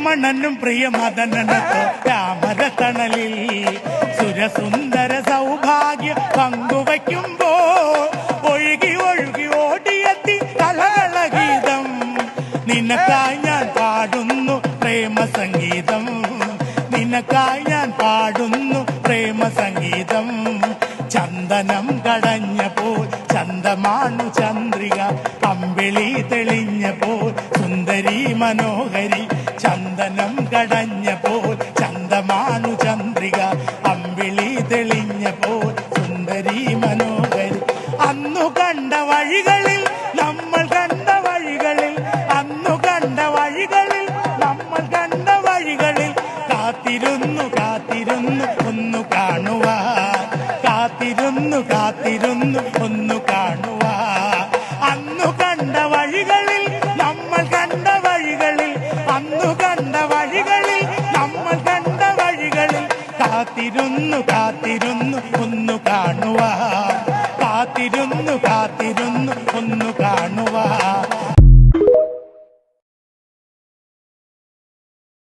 പ്രിയമണ്ണനും പ്രിയമദനനൊക്കെ രാമരത്തണലിൽ സുരസുന്ദര സൗഭാഗ്യ പങ്കുവയ്ക്കുമ്പോ ഒഴുകി ഒഴുകി ഓടിയെത്തി കലകളഗീതം നിനക്കായി ഞാൻ പാടുന്നു പ്രേമസംഗീതം നിനക്കായി ഞാൻ പാടുന്നു പ്രേമസംഗീതം ചന്ദനം കടഞ്ഞപ്പോൾ ചന്ദമാണു ചന്ദ്രിക അമ്പിളി തെളിഞ്ഞപ്പോൾ സുന്ദരി മനോഹരി ചന്ദനം കടഞ്ഞപ്പോൾ ചന്ദമാണു ചന്ദ്രിക അമ്പിളി തെളിഞ്ഞപ്പോൾ സുന്ദരി മനോഹരി അന്നു കണ്ട വഴികളിൽ നമ്മൾ കണ്ട വഴികളിൽ അന്നു കണ്ട വഴികളിൽ നമ്മൾ കണ്ട വഴികളിൽ കാത്തിരുന്നു കാത്തിരുന്നു ഒന്നു കാണുവാൻ കാത്തിരുന്നു കാത്തിരുന്നു ഒന്നു കാണുവാ അന്നു കണ്ട വഴികളിൽ നമ്മൾ കണ്ട വഴികളിൽ അന്നു കണ്ട വഴികളിൽ നമ്മൾ കണ്ട വഴികളിൽ കാത്തിരുന്നു കാത്തിരുന്നു ഒന്നു കാണുവാ കാത്തിരുന്നു കാത്തിരുന്നു ഒന്നു കാണുവാ